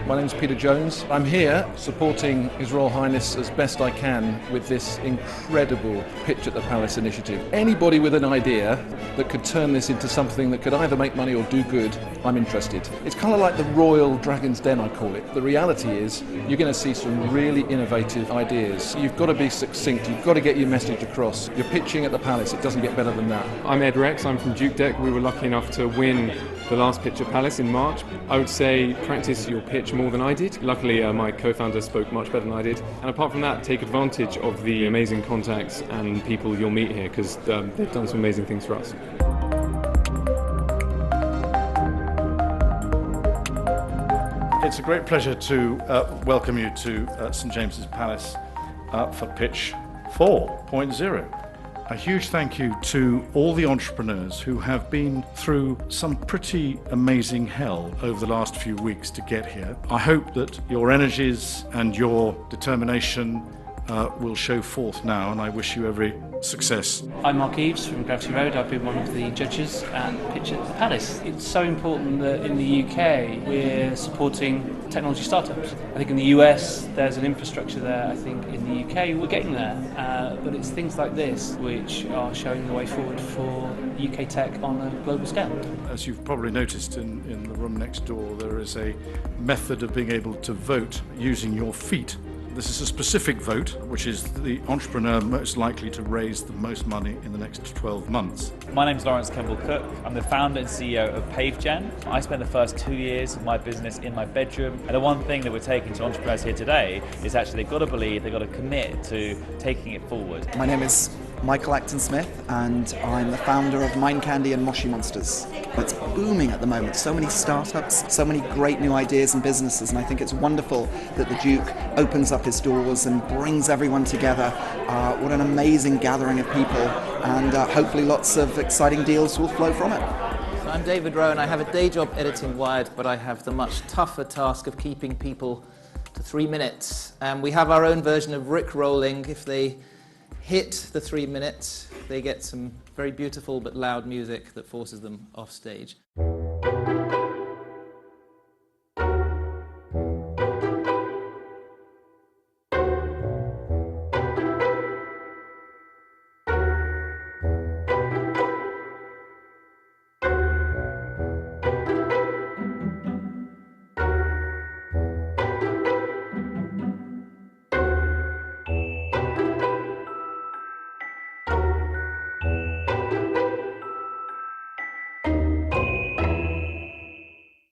My name's Peter Jones. I'm here supporting His Royal Highness as best I can with this incredible Pitch at the Palace initiative. Anybody with an idea that could turn this into something that could either make money or do good, I'm interested. It's kind of like the Royal Dragon's Den, I call it. The reality is you're going to see some really innovative ideas. You've got to be succinct, you've got to get your message across. You're pitching at the Palace, it doesn't get better than that. I'm Ed Rex, I'm from Duke Deck. We were lucky enough to win the last Pitch at Palace in March. I would say practice your pitch more than I did. Luckily, my co-founder spoke much better than I did. And apart from that, take advantage of the amazing contacts and people you'll meet here, because they've done some amazing things for us. It's a great pleasure to welcome you to St James's Palace for Pitch 4.0. A huge thank you to all the entrepreneurs who have been through some pretty amazing hell over the last few weeks to get here. I hope that your energies and your determination will show forth now, and I wish you every success. I'm Mark Eves from Gravity Road. I've been one of the judges at Pitch at the Palace. It's so important that in the UK we're supporting technology startups. I think in the US there's an infrastructure there. I think in the UK we're getting there. But it's things like this which are showing the way forward for UK tech on a global scale. As you've probably noticed in the room next door, there is a method of being able to vote using your feet. This is a specific vote, which is the entrepreneur most likely to raise the most money in the next 12 months. My name's Lawrence Kemble-Cook. I'm the founder and CEO of PaveGen. I spent the first 2 years of my business in my bedroom. And the one thing that we're taking to entrepreneurs here today is actually they've got to believe, they've got to commit to taking it forward. My name is Michael Acton-Smith, and I'm the founder of Mind Candy and Moshi Monsters. It's booming at the moment. So many startups, so many great new ideas and businesses, and I think it's wonderful that the Duke opens up his doors and brings everyone together. What an amazing gathering of people, and hopefully lots of exciting deals will flow from it. So I'm David Rowe, and I have a day job editing Wired, but I have the much tougher task of keeping people to 3 minutes. We have our own version of Rick rolling. If they hit the 3 minutes, they get some very beautiful but loud music that forces them off stage.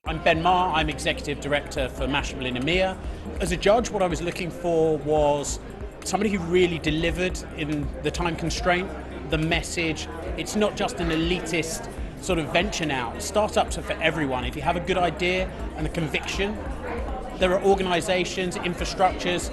I'm Ben Marr, I'm Executive Director for Mashable in EMEA. As a judge, what I was looking for was somebody who really delivered in the time constraint, the message. It's not just an elitist sort of venture now. Startups are for everyone. If you have a good idea and a conviction, there are organisations, infrastructures,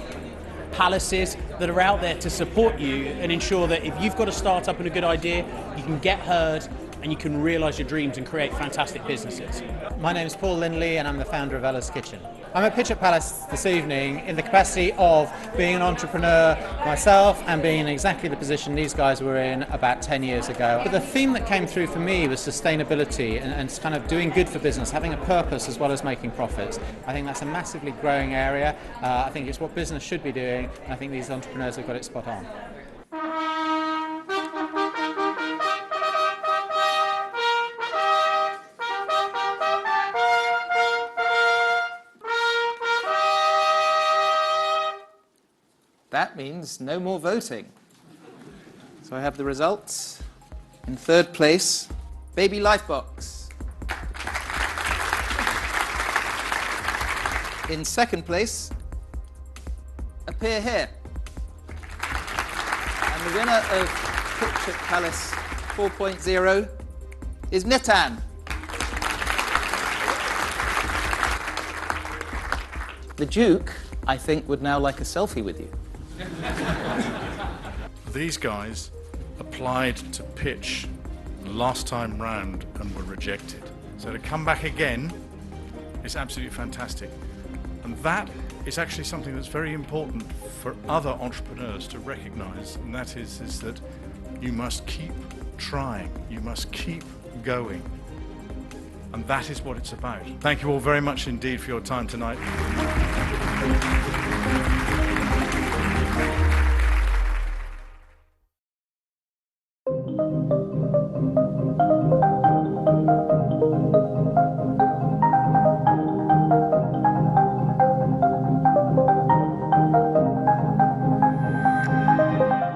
palaces that are out there to support you and ensure that if you've got a startup and a good idea, you can get heard and you can realise your dreams and create fantastic businesses. My name is Paul Lindley and I'm the founder of Ella's Kitchen. I'm at Pitch at Palace this evening in the capacity of being an entrepreneur myself and being in exactly the position these guys were in about 10 years ago. But the theme that came through for me was sustainability and kind of doing good for business, having a purpose as well as making profits. I think that's a massively growing area. I think it's what business should be doing, and I think these entrepreneurs have got it spot on. That means no more voting. So I have the results. In third place, Baby Lifebox. In second place, Appear Here. And the winner of Pitch at Palace 4.0 is Nitan. The Duke, I think, would now like a selfie with you. These guys applied to pitch last time round and were rejected. So to come back again is absolutely fantastic. And that it's actually something that's very important for other entrepreneurs to recognize, and that is that you must keep trying, you must keep going. And that is what it's about. Thank you all very much indeed for your time tonight.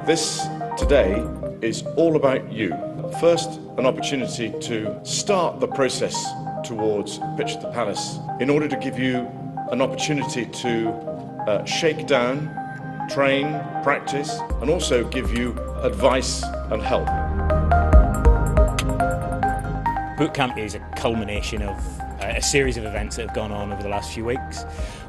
This today is all about you. First, an opportunity to start the process towards Pitch at the Palace in order to give you an opportunity to shake down, train, practice, and also give you advice and help. Bootcamp is a culmination of a series of events that have gone on over the last few weeks,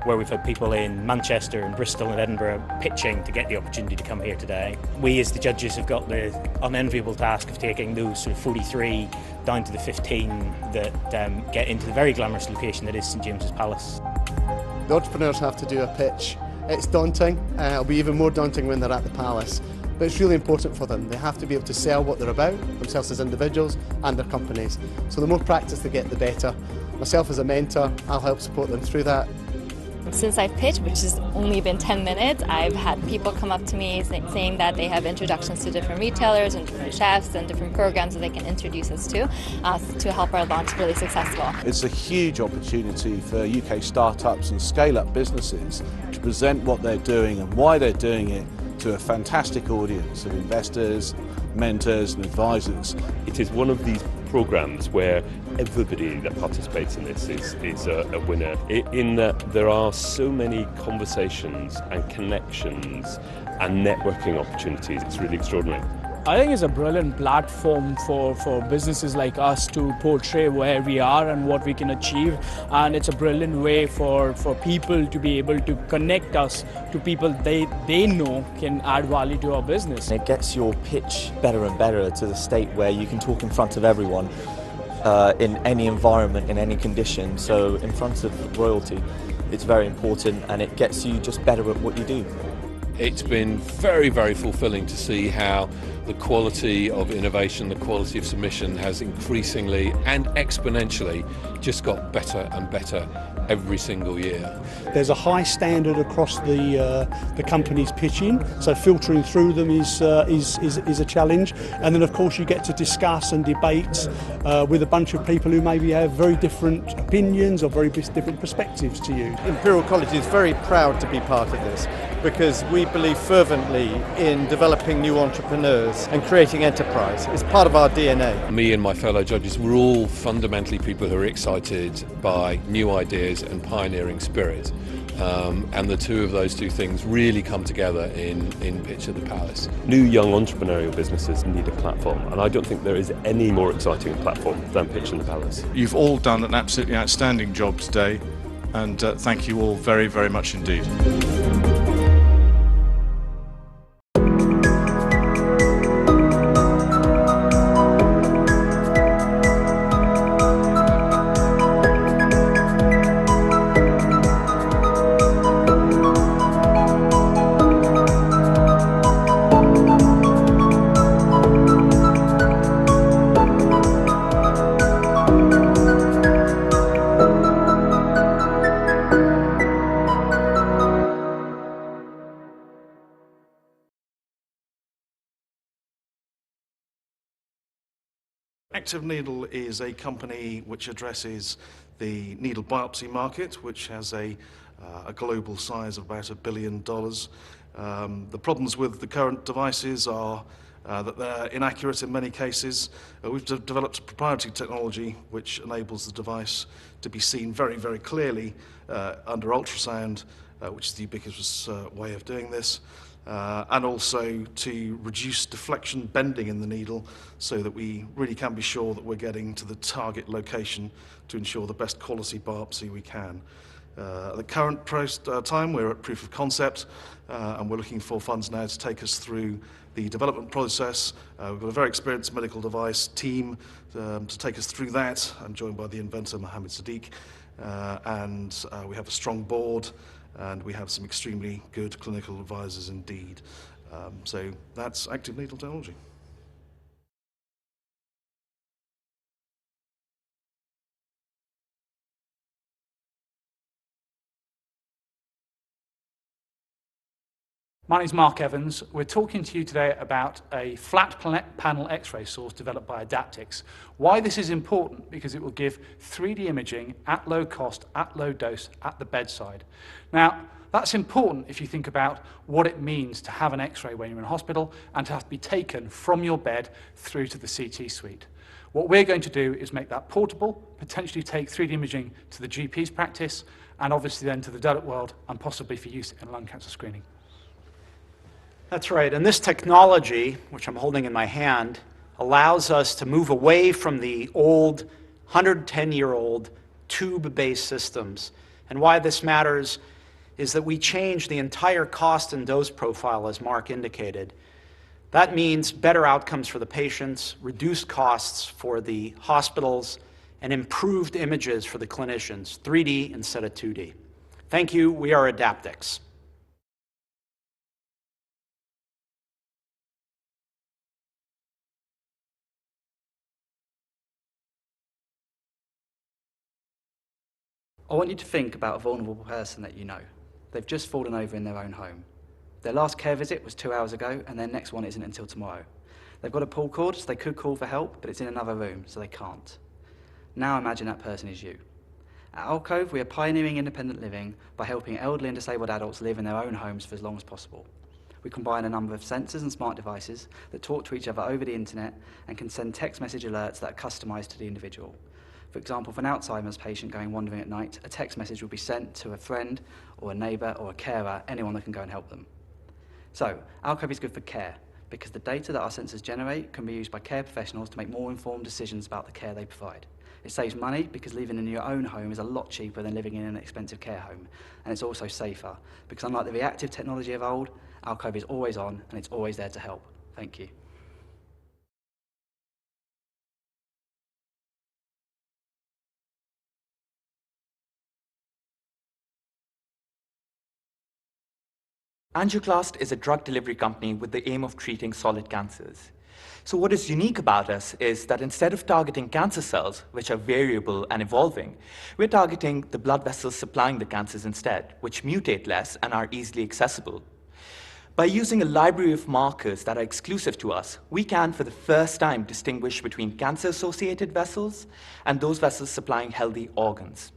where we've had people in Manchester and Bristol and Edinburgh pitching to get the opportunity to come here today. We as the judges have got the unenviable task of taking those sort of 43 down to the 15 that get into the very glamorous location that is St James's Palace. The entrepreneurs have to do a pitch. It's daunting, it'll be even more daunting when they're at the Palace. But it's really important for them. They have to be able to sell what they're about, themselves as individuals and their companies. So the more practice they get, the better. Myself as a mentor, I'll help support them through that. Since I've pitched, which has only been 10 minutes, I've had people come up to me saying that they have introductions to different retailers and different chefs and different programs that they can introduce us to help our launch really successful. It's a huge opportunity for UK startups and scale-up businesses to present what they're doing and why they're doing it to a fantastic audience of investors, mentors and advisors. It is one of these programs where everybody that participates in this is a winner, in that there are so many conversations and connections and networking opportunities. It's really extraordinary. I think it's a brilliant platform for businesses like us to portray where we are and what we can achieve, and it's a brilliant way for people to be able to connect us to people they know can add value to our business. It gets your pitch better and better to the state where you can talk in front of everyone in any environment, in any condition, so in front of royalty. It's very important and it gets you just better at what you do. It's been very, very fulfilling to see how the quality of innovation, the quality of submission has increasingly and exponentially just got better and better every single year. There's a high standard across the companies pitching, so filtering through them is a challenge. And then of course you get to discuss and debate with a bunch of people who maybe have very different opinions or very different perspectives to you. Imperial College is very proud to be part of this because we believe fervently in developing new entrepreneurs and creating enterprise. It's part of our DNA. Me and my fellow judges, we're all fundamentally people who are excited by new ideas and pioneering spirit. And the two of those two things really come together in Pitch at the Palace. New young entrepreneurial businesses need a platform, and I don't think there is any more exciting platform than Pitch at the Palace. You've all done an absolutely outstanding job today, and thank you all very, very much indeed. Active Needle is a company which addresses the needle biopsy market, which has a global size of about $1 billion. The problems with the current devices are that they're inaccurate in many cases. We've developed a proprietary technology which enables the device to be seen very, very clearly under ultrasound, which is the ubiquitous way of doing this. And also to reduce deflection bending in the needle so that we really can be sure that we're getting to the target location to ensure the best quality biopsy we can. At the current time we're at proof of concept and we're looking for funds now to take us through the development process. We've got a very experienced medical device team to take us through that. I'm joined by the inventor Mohammed Sadiq and we have a strong board and we have some extremely good clinical advisors indeed. So that's active needle technology. My name is Mark Evans. We're talking to you today about a flat panel X-ray source developed by Adaptix. Why this is important? Because it will give 3D imaging at low cost, at low dose, at the bedside. Now, that's important if you think about what it means to have an X-ray when you're in hospital and to have to be taken from your bed through to the CT suite. What we're going to do is make that portable, potentially take 3D imaging to the GP's practice, and obviously then to the developed world, and possibly for use in lung cancer screening. That's right, and this technology, which I'm holding in my hand, allows us to move away from the old 110-year-old tube-based systems. And why this matters is that we change the entire cost and dose profile, as Mark indicated. That means better outcomes for the patients, reduced costs for the hospitals, and improved images for the clinicians, 3D instead of 2D. Thank you, we are Adaptix. I want you to think about a vulnerable person that you know. They've just fallen over in their own home. Their last care visit was 2 hours ago, and their next one isn't until tomorrow. They've got a pull cord, so they could call for help, but it's in another room, so they can't. Now imagine that person is you. At Alcove, we are pioneering independent living by helping elderly and disabled adults live in their own homes for as long as possible. We combine a number of sensors and smart devices that talk to each other over the internet and can send text message alerts that are customized to the individual. For example, for an Alzheimer's patient going wandering at night, a text message will be sent to a friend or a neighbour or a carer, anyone that can go and help them. So, Alcove is good for care because the data that our sensors generate can be used by care professionals to make more informed decisions about the care they provide. It saves money because living in your own home is a lot cheaper than living in an expensive care home. And it's also safer because unlike the reactive technology of old, Alcove is always on and it's always there to help. Thank you. Angioclast is a drug delivery company with the aim of treating solid cancers. So what is unique about us is that instead of targeting cancer cells, which are variable and evolving, we're targeting the blood vessels supplying the cancers instead, which mutate less and are easily accessible. By using a library of markers that are exclusive to us, we can, for the first time, distinguish between cancer-associated vessels and those vessels supplying healthy organs.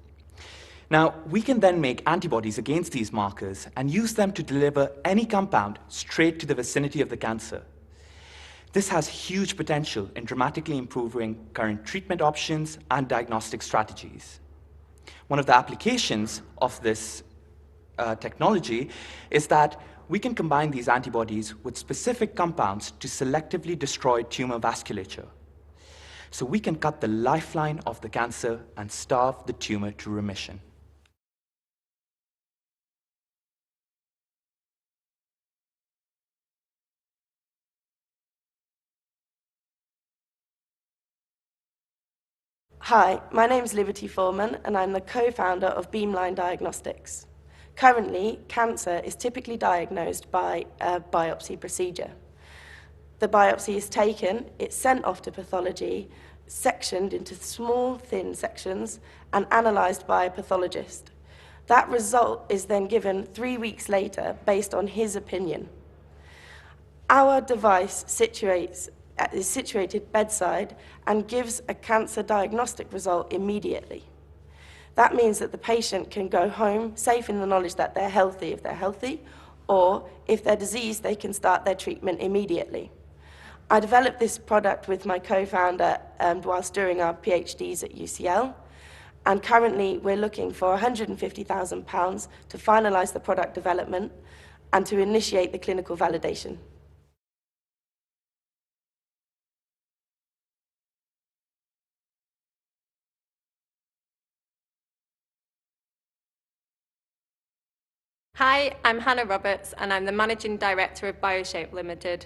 Now, we can then make antibodies against these markers and use them to deliver any compound straight to the vicinity of the cancer. This has huge potential in dramatically improving current treatment options and diagnostic strategies. One of the applications of this technology is that we can combine these antibodies with specific compounds to selectively destroy tumor vasculature. So we can cut the lifeline of the cancer and starve the tumor to remission. Hi, my name is Liberty Foreman and I'm the co-founder of Beamline Diagnostics. Currently, cancer is typically diagnosed by a biopsy procedure. The biopsy is taken, it's sent off to pathology, sectioned into small, thin sections and analysed by a pathologist. That result is then given 3 weeks later based on his opinion. Our device is situated bedside and gives a cancer diagnostic result immediately. That means that the patient can go home safe in the knowledge that they're healthy if they're healthy, or if they're diseased, they can start their treatment immediately. I developed this product with my co-founder whilst doing our PhDs at UCL, and currently we're looking for £150,000 to finalise the product development and to initiate the clinical validation. Hi, I'm Hannah Roberts and I'm the Managing Director of BioShape Limited.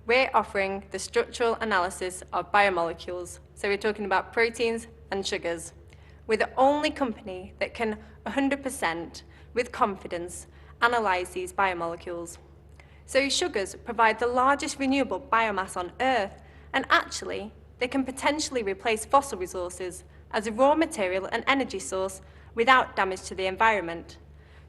We're offering the structural analysis of biomolecules, so we're talking about proteins and sugars. We're the only company that can 100% with confidence, analyse these biomolecules. So sugars provide the largest renewable biomass on Earth, and actually, they can potentially replace fossil resources as a raw material and energy source without damage to the environment.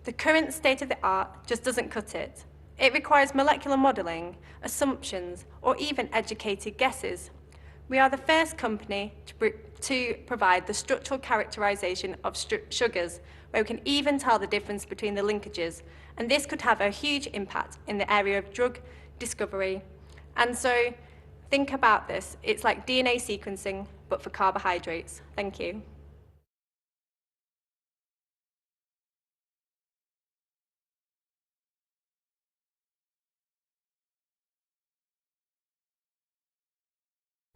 The current state of the art just doesn't cut it. It requires molecular modelling, assumptions, or even educated guesses. We are the first company to provide the structural characterisation of sugars, where we can even tell the difference between the linkages, and this could have a huge impact in the area of drug discovery. And so, think about this. It's like DNA sequencing, but for carbohydrates. Thank you.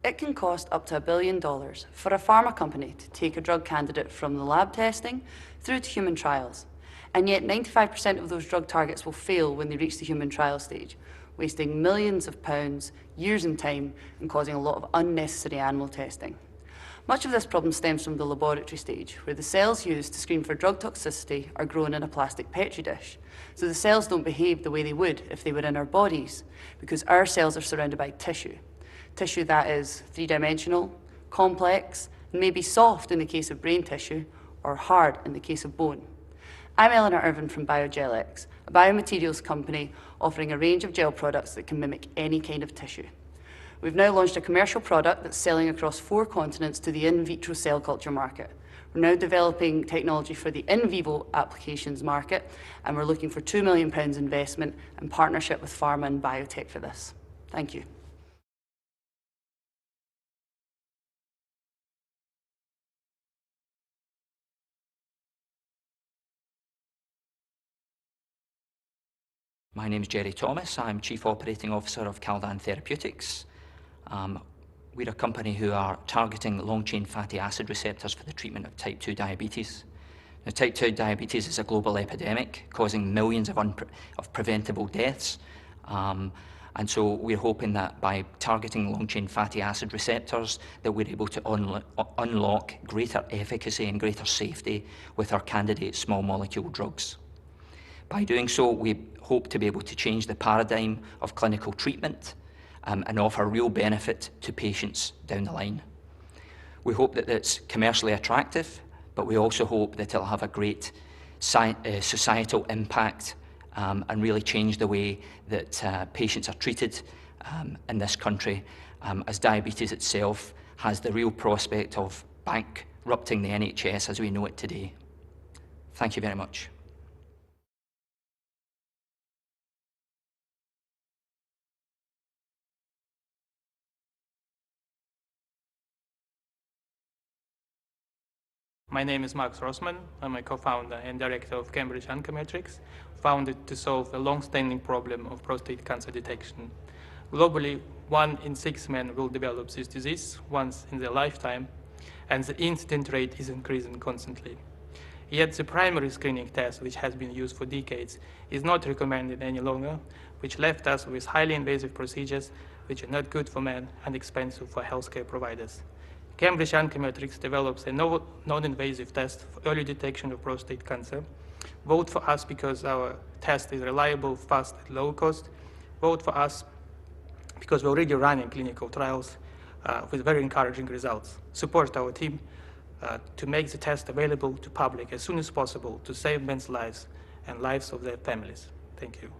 It can cost up to $1 billion for a pharma company to take a drug candidate from the lab testing through to human trials. And yet 95% of those drug targets will fail when they reach the human trial stage, wasting millions of pounds, years in time, and causing a lot of unnecessary animal testing. Much of this problem stems from the laboratory stage, where the cells used to screen for drug toxicity are grown in a plastic petri dish. So the cells don't behave the way they would if they were in our bodies, because our cells are surrounded by tissue. Tissue that is three-dimensional, complex, and maybe soft in the case of brain tissue, or hard in the case of bone. I'm Eleanor Irvin from Biogelex, a biomaterials company offering a range of gel products that can mimic any kind of tissue. We've now launched a commercial product that's selling across 4 continents to the in vitro cell culture market. We're now developing technology for the in vivo applications market, and we're looking for £2 million investment and partnership with pharma and biotech for this. Thank you. My name is Jerry Thomas. I'm Chief Operating Officer of Caldan Therapeutics. We're a company who are targeting long-chain fatty acid receptors for the treatment of type 2 diabetes. Now, type 2 diabetes is a global epidemic causing millions of preventable deaths. And so we're hoping that by targeting long-chain fatty acid receptors that we're able to unlock greater efficacy and greater safety with our candidate small molecule drugs. By doing so, we hope to be able to change the paradigm of clinical treatment and offer real benefit to patients down the line. We hope that it's commercially attractive, but we also hope that it'll have a great societal impact and really change the way that patients are treated in this country, as diabetes itself has the real prospect of bankrupting the NHS as we know it today. Thank you very much. My name is Max Rossman. I'm a co-founder and director of Cambridge Oncometrics, founded to solve a long-standing problem of prostate cancer detection. Globally, 1 in 6 men will develop this disease once in their lifetime, and the incidence rate is increasing constantly. Yet the primary screening test, which has been used for decades, is not recommended any longer, which left us with highly invasive procedures which are not good for men and expensive for healthcare providers. Cambridge Oncometrics develops a novel non-invasive test for early detection of prostate cancer. Vote for us because our test is reliable, fast, at low cost. Vote for us because we're already running clinical trials with very encouraging results. Support our team to make the test available to public as soon as possible to save men's lives and lives of their families. Thank you.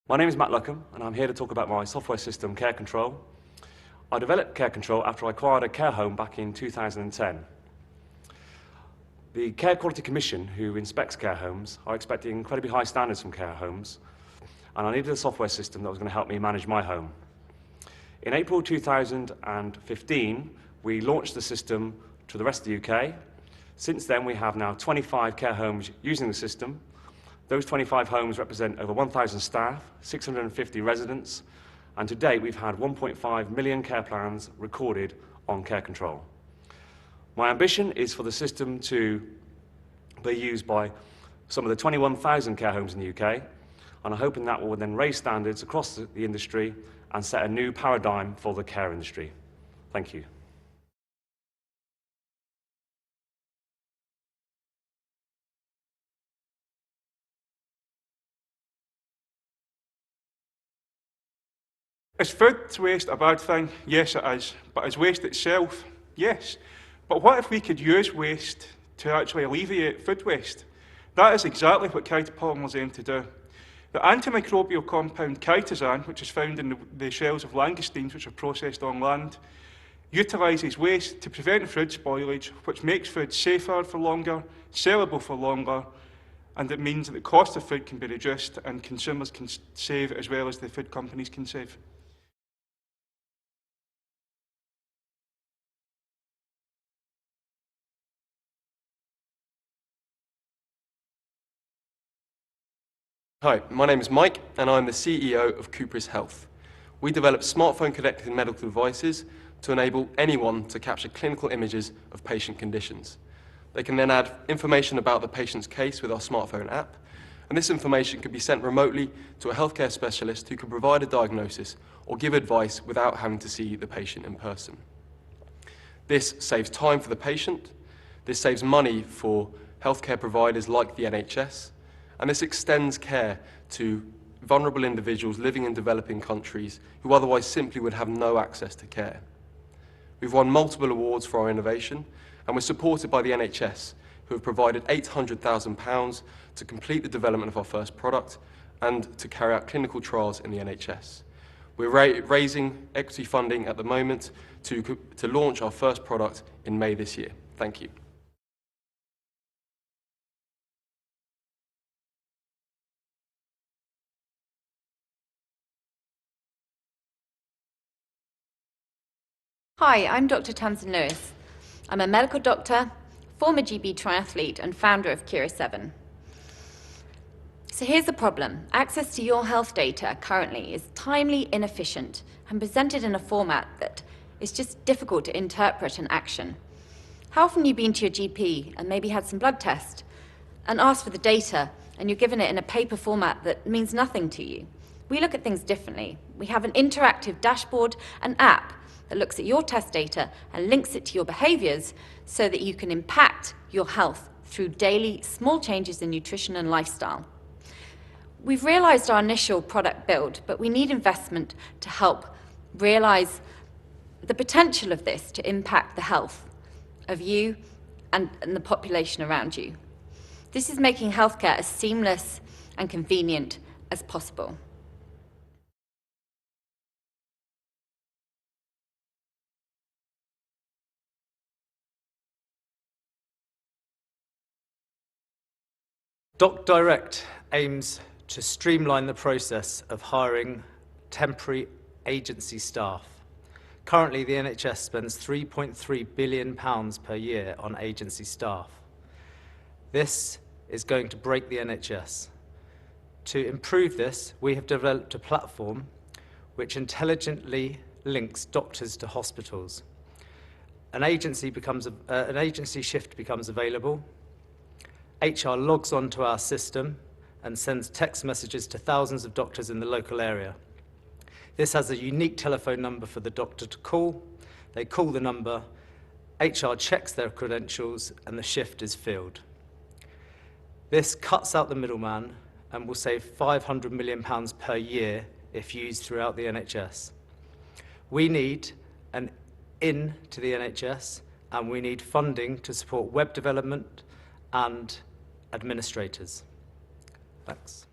My name is Matt Luckham, and I'm here to talk about my software system, Care Control. I developed Care Control after I acquired a care home back in 2010. The Care Quality Commission, who inspects care homes, are expecting incredibly high standards from care homes, and I needed a software system that was going to help me manage my home. In April 2015, we launched the system to the rest of the UK. Since then, we have now 25 care homes using the system. Those 25 homes represent over 1,000 staff, 650 residents, and to date we've had 1.5 million care plans recorded on Care Control. My ambition is for the system to be used by some of the 21,000 care homes in the UK, and and I'm hoping that will then raise standards across the industry and set a new paradigm for the care industry. Thank you. Is food waste a bad thing? Yes, it is. But is waste itself? Yes. But what if we could use waste to actually alleviate food waste? That is exactly what chitopolymer aim to do. The antimicrobial compound chitosan, which is found in the shells of langoustines which are processed on land, utilises waste to prevent food spoilage, which makes food safer for longer, sellable for longer, and it means that the cost of food can be reduced and consumers can save as well as the food companies can save. Hi, my name is Mike and I'm the CEO of Cooper's Health. We develop smartphone connected medical devices to enable anyone to capture clinical images of patient conditions. They can then add information about the patient's case with our smartphone app, and this information can be sent remotely to a healthcare specialist who can provide a diagnosis or give advice without having to see the patient in person. This saves time for the patient, this saves money for healthcare providers like the NHS, and this extends care to vulnerable individuals living in developing countries who otherwise simply would have no access to care. We've won multiple awards for our innovation, and we're supported by the NHS, who have provided £800,000 to complete the development of our first product and to carry out clinical trials in the NHS. We're raising equity funding at the moment to launch our first product in May this year. Thank you. Hi, I'm Dr. Tamsin Lewis. I'm a medical doctor, former GB triathlete, and founder of Cura7. So here's the problem. Access to your health data currently is timely, inefficient, and presented in a format that is just difficult to interpret and action. How often have you been to your GP and maybe had some blood test and asked for the data, and you're given it in a paper format that means nothing to you? We look at things differently. We have an interactive dashboard, an app, that looks at your test data and links it to your behaviors so that you can impact your health through daily small changes in nutrition and lifestyle. We've realized our initial product build, but we need investment to help realize the potential of this to impact the health of you and the population around you. This is making healthcare as seamless and convenient as possible. DocDirect aims to streamline the process of hiring temporary agency staff. Currently, the NHS spends £3.3 billion per year on agency staff. This is going to break the NHS. To improve this, we have developed a platform which intelligently links doctors to hospitals. An agency shift becomes available. HR logs onto our system and sends text messages to thousands of doctors in the local area. This has a unique telephone number for the doctor to call. They call the number, HR checks their credentials, and the shift is filled. This cuts out the middleman and will save £500 million per year if used throughout the NHS. We need an in to the NHS, and we need funding to support web development and administrators. Thanks.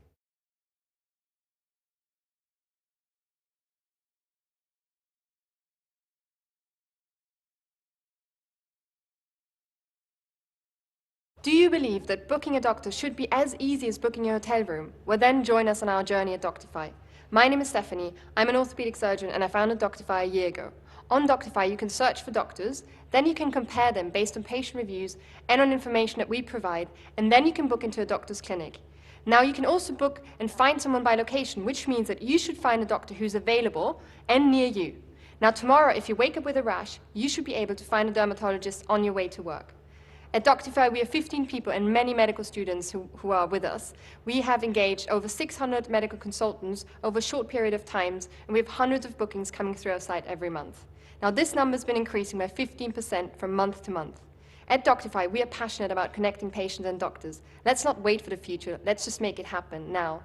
Do you believe that booking a doctor should be as easy as booking a hotel room? Well, then join us on our journey at Doctify. My name is Stephanie, I'm an orthopedic surgeon and I founded Doctify a year ago. On Doctify, you can search for doctors, then you can compare them based on patient reviews and on information that we provide, and then you can book into a doctor's clinic. Now you can also book and find someone by location, which means that you should find a doctor who's available and near you. Now tomorrow, if you wake up with a rash, you should be able to find a dermatologist on your way to work. At Doctify, we have 15 people and many medical students who are with us. We have engaged over 600 medical consultants over a short period of time, and we have hundreds of bookings coming through our site every month. Now, this number has been increasing by 15% from month to month. At Doctify, we are passionate about connecting patients and doctors. Let's not wait for the future. Let's just make it happen now.